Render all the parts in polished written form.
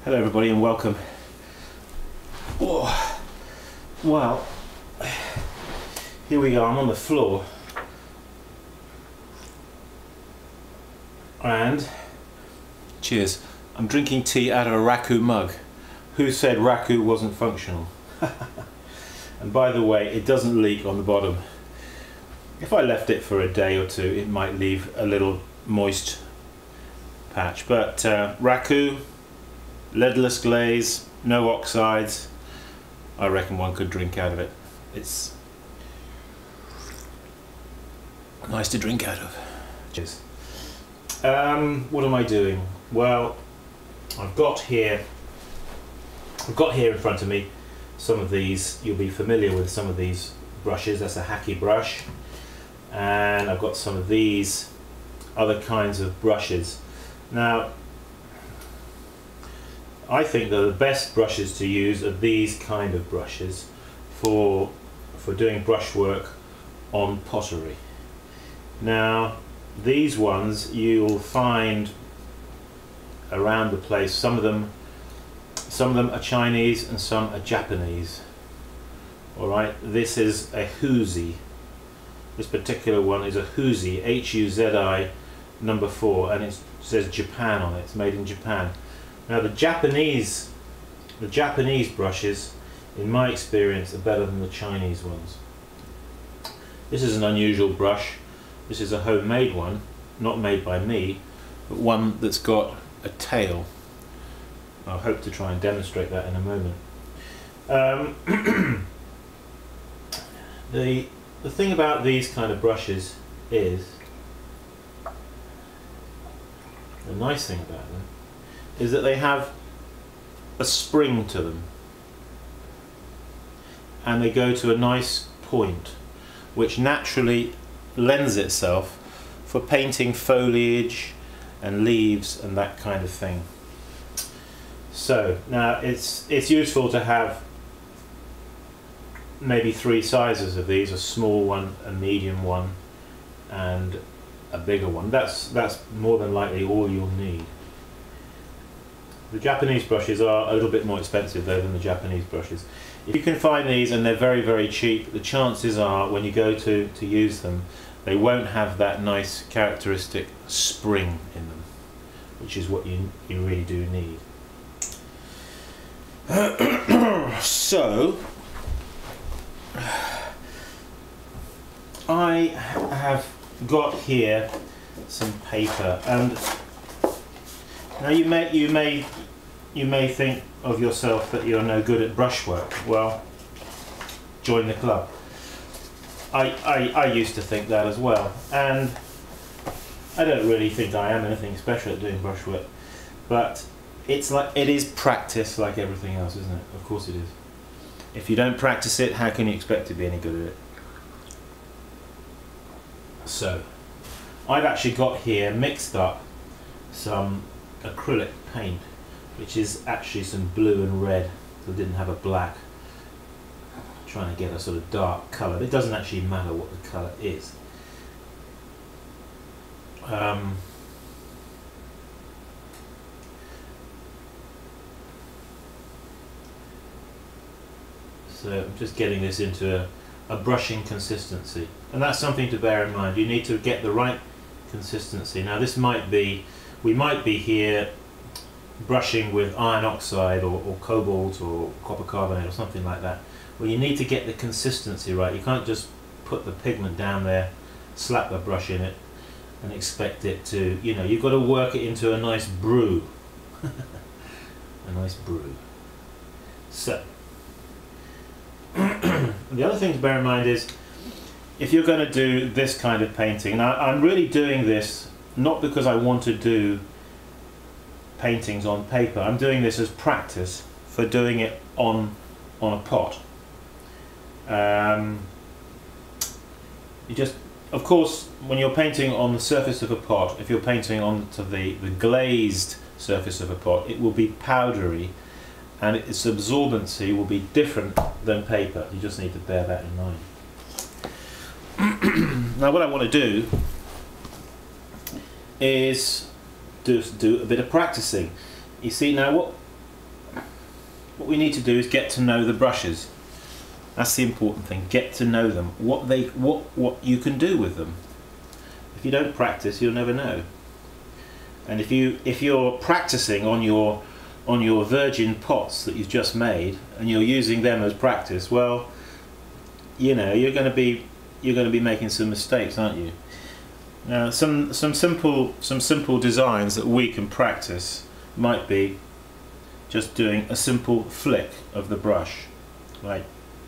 Hello everybody and welcome. Oh, well, here we are, I'm on the floor and cheers, I'm drinking tea out of a raku mug. Who said raku wasn't functional? And by the way, it doesn't leak on the bottom. If I left it for a day or two, it might leave a little moist patch, but raku, leadless glaze, no oxides, I reckon one could drink out of it. It's nice to drink out of. Cheers. What am I doing? Well, I've got here in front of me some of these. You'll be familiar with some of these brushes. That's a hacky brush, and I've got some of these other kinds of brushes. Now, I think that the best brushes to use are these kind of brushes for doing brushwork on pottery. Now, these ones you'll find around the place. Some of them are Chinese and some are Japanese. All right, this is a Huzi. This particular one is a Huzi, H-U-Z-I number 4, and it says Japan on it. It's made in Japan. Now the Japanese brushes, in my experience, are better than the Chinese ones. This is an unusual brush. This is a homemade one, not made by me, but one that's got a tail. I hope to try and demonstrate that in a moment. The thing about these kind of brushes is, the nice thing about them is that they have a spring to them, and they go to a nice point which naturally lends itself for painting foliage and leaves and that kind of thing. So now it's useful to have maybe 3 sizes of these: a small one, a medium one, and a bigger one. That's more than likely all you'll need. The Japanese brushes are a little bit more expensive though than the Japanese brushes. If you can find these, and they're very, very cheap, the chances are when you go to use them, they won't have that nice characteristic spring in them, which is what you really do need. So I have got here some paper, and now you may think of yourself that you're no good at brushwork. Well, join the club. I used to think that as well, and I don't really think I am anything special at doing brushwork, but it is practice like everything else, isn't it? Of course it is. If you don't practice it, how can you expect to be any good at it? So I've actually got here mixed up some acrylic paint, which is actually some blue and red, so I didn't have a black. Trying to get a sort of dark colour. It doesn't actually matter what the colour is. So I'm just getting this into a brushing consistency, and that's something to bear in mind. You need to get the right consistency. Now this might be, we might be here brushing with iron oxide or cobalt or copper carbonate or something like that. Well, you need to get the consistency right. You can't just put the pigment down there, slap a brush in it, and expect it to, you know, you've got to work it into a nice brew. A nice brew. So, the other thing to bear in mind is, if you're going to do this kind of painting, and I'm really doing this not because I want to do paintings on paper. I'm doing this as practice for doing it on a pot. You just, of course, when you're painting on the surface of a pot, if you're painting onto the glazed surface of a pot, it will be powdery, and its absorbency will be different than paper. You just need to bear that in mind. Now what I want to do is do a bit of practicing. You see, now we need to do is get to know the brushes. That's the important thing. Get to know them. What you can do with them. If you don't practice, you'll never know. And if you're practicing on your virgin pots that you've just made, and you're using them as practice, well, you know, you're going to be making some mistakes, aren't you? Now, some simple designs that we can practice might be just doing a simple flick of the brush, like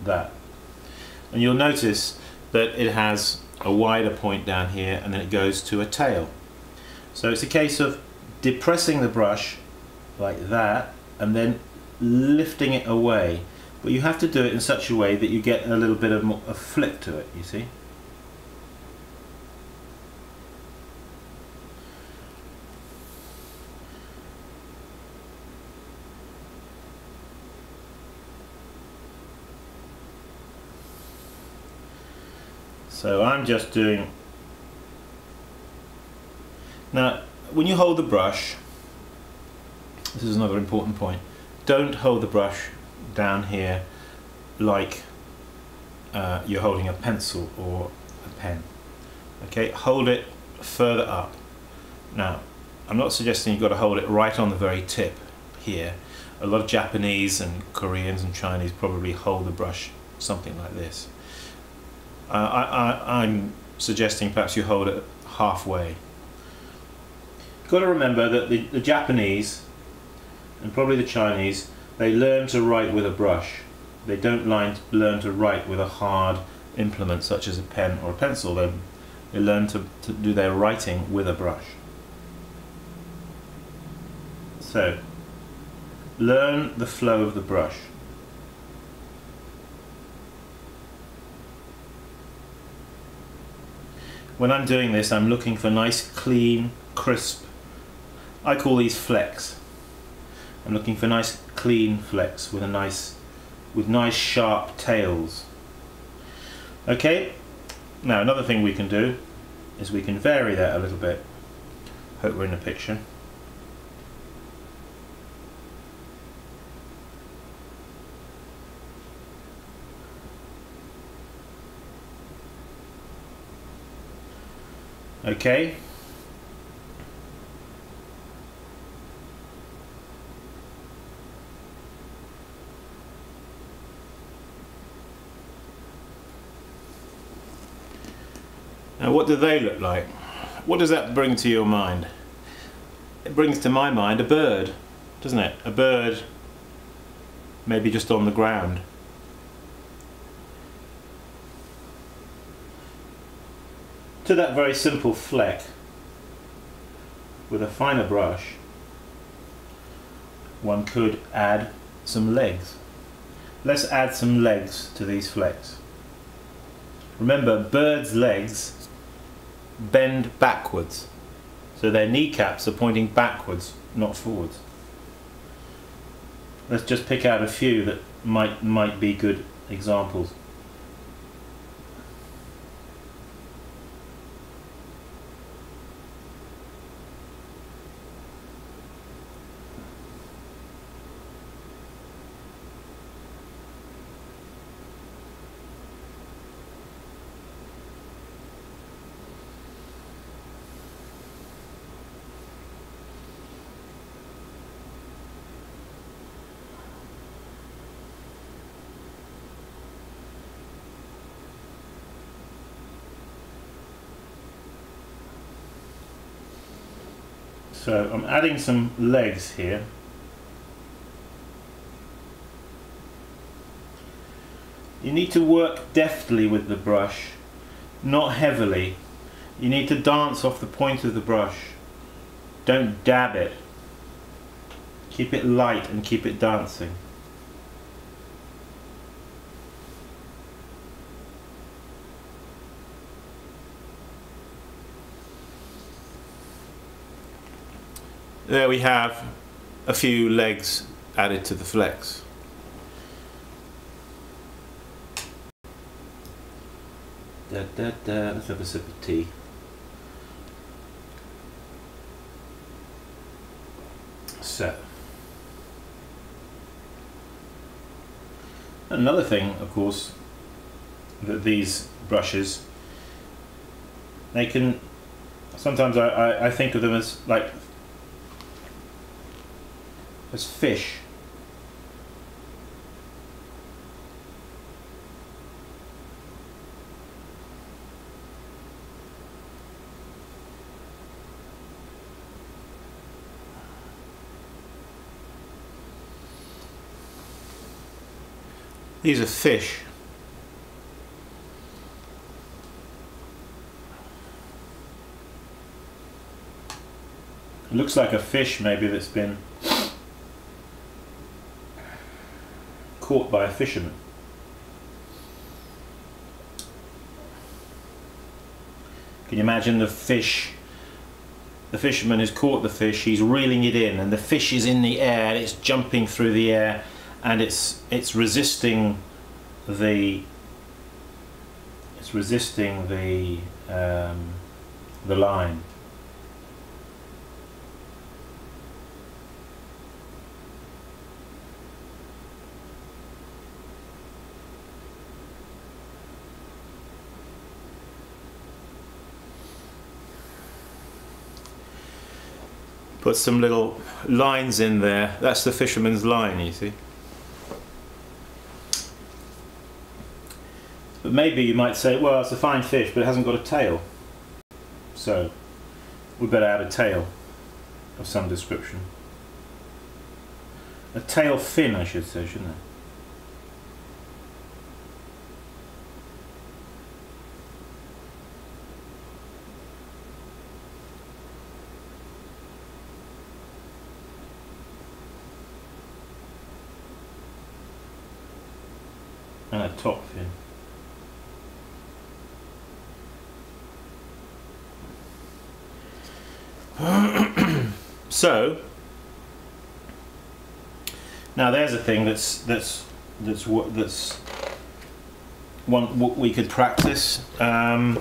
that. And you'll notice that it has a wider point down here, and then it goes to a tail. So it's a case of depressing the brush like that, and then lifting it away. But you have to do it in such a way that you get a little bit of a flick to it, you see. So I'm just doing... Now, when you hold the brush, this is another important point, don't hold the brush down here like you're holding a pencil or a pen. Okay, hold it further up. Now, I'm not suggesting you've got to hold it right on the very tip here. A lot of Japanese and Koreans and Chinese probably hold the brush something like this. I'm suggesting perhaps you hold it halfway. You've got to remember that the Japanese and probably the Chinese, they learn to write with a brush. They don't learn to write with a hard implement such as a pen or a pencil. They learn to do their writing with a brush. So, learn the flow of the brush. When I'm doing this, I'm looking for nice, clean, crisp, I call these flecks. I'm looking for nice, clean flecks with nice sharp tails. Okay, now another thing we can do is we can vary that a little bit. Hope we're in the picture. Okay. Now what do they look like? What does that bring to your mind? It brings to my mind a bird, doesn't it? A bird maybe just on the ground. To that very simple fleck, with a finer brush, one could add some legs. Let's add some legs to these flecks. Remember, birds' legs bend backwards, so their kneecaps are pointing backwards, not forwards. Let's just pick out a few that might be good examples. So I'm adding some legs here. You need to work deftly with the brush, not heavily. You need to dance off the point of the brush. Don't dab it. Keep it light and keep it dancing. There we have a few legs added to the flecks. Let's have a sip of tea. So, Another thing, of course, that these brushes, they can, sometimes I think of them as like as fish. These are fish. It looks like a fish maybe that's been caught by a fisherman. Can you imagine the fish? The fisherman has caught the fish, he's reeling it in, and the fish is in the air, and it's jumping through the air, and it's resisting the line. Put some little lines in there. That's the fisherman's line, you see. But maybe you might say, well, it's a fine fish, but it hasn't got a tail. So we better add a tail of some description. A tail fin, I should say, shouldn't I? And a top fin. So now there's a thing that's one what we could practice. And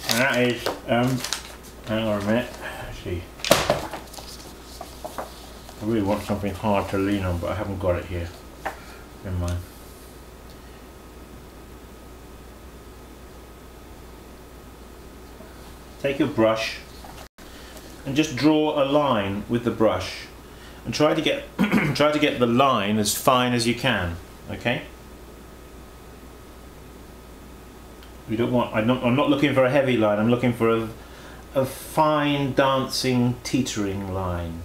that is hang on a minute. Actually, I really want something hard to lean on, but I haven't got it here. Never mind. Take your brush and just draw a line with the brush, and try to get try to get the line as fine as you can. Okay. We don't want. I'm not looking for a heavy line. I'm looking for a fine, dancing, teetering line.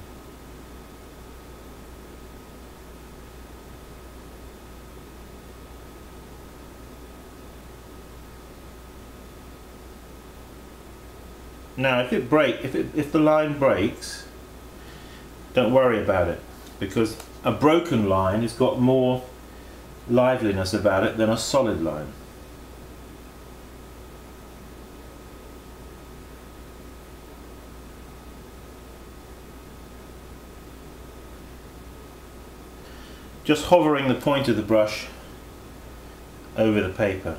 Now, if the line breaks, don't worry about it, because a broken line has got more liveliness about it than a solid line. Just hovering the point of the brush over the paper.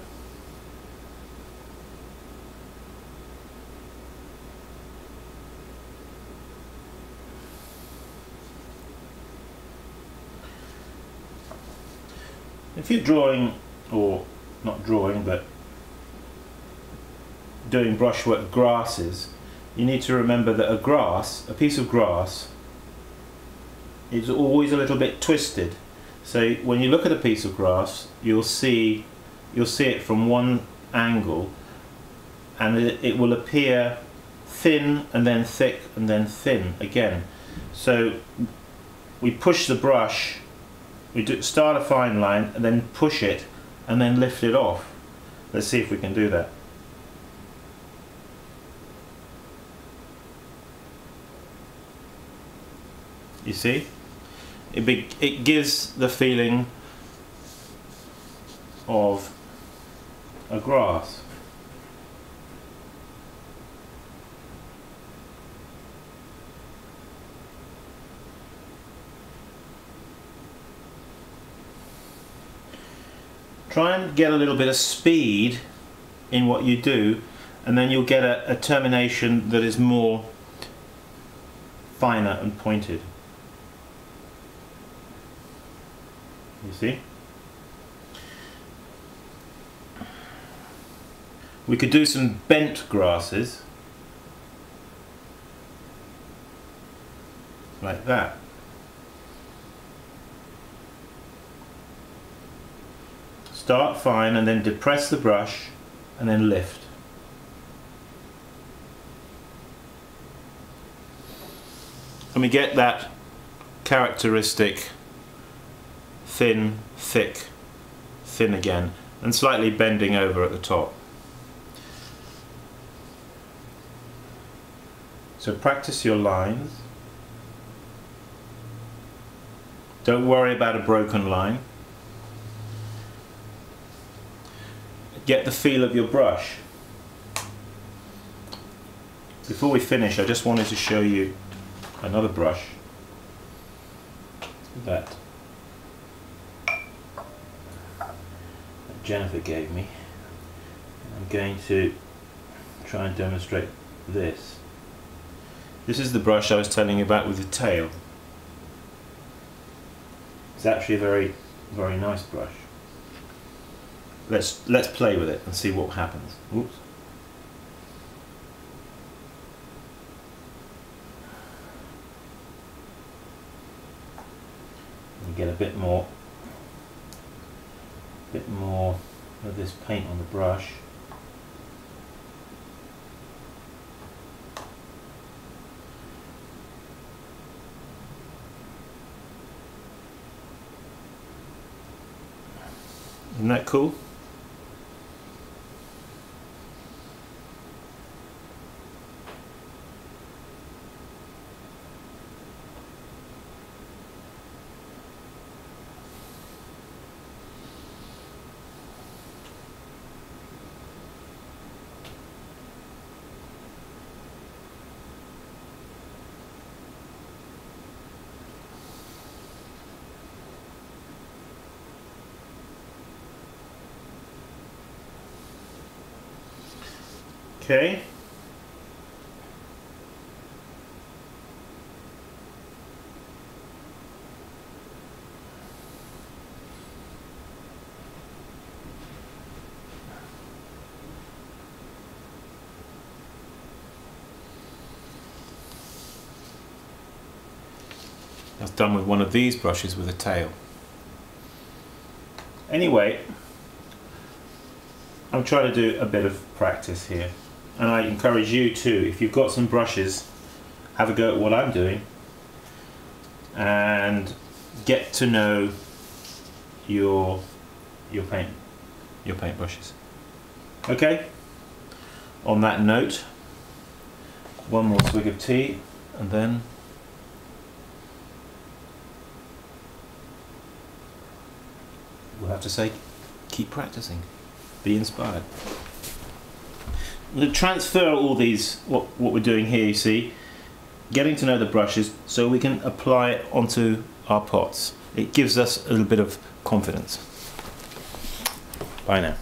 If you're drawing, or not drawing, but doing brushwork grasses, you need to remember that a piece of grass, is always a little bit twisted. So when you look at a piece of grass, you'll see it from one angle, and it will appear thin and then thick and then thin again. So we push the brush. We start a fine line and then push it and then lift it off. Let's see if we can do that. You see? It gives the feeling of a grass. Try and get a little bit of speed in what you do, and then you'll get a termination that is more finer and pointed. You see? We could do some bent grasses like that. Start fine and then depress the brush and then lift. And we get that characteristic thin, thick, thin again, and slightly bending over at the top. So practice your lines. Don't worry about a broken line. Get the feel of your brush. Before we finish, I just wanted to show you another brush that Jennifer gave me. I'm going to try and demonstrate this. This is the brush I was telling you about with the tail. It's actually a very, very nice brush. Let's play with it and see what happens. Oops. You get a bit more of this paint on the brush. Isn't that cool? Okay. That's done with one of these brushes with a tail. Anyway, I'm trying to do a bit of practice here. And I encourage you too, if you've got some brushes, have a go at what I'm doing and get to know your paint brushes. Okay, on that note, one more swig of tea and then we'll have to say keep practicing, be inspired. To transfer all these, what we're doing here, you see, getting to know the brushes so we can apply it onto our pots. It gives us a little bit of confidence. Bye now.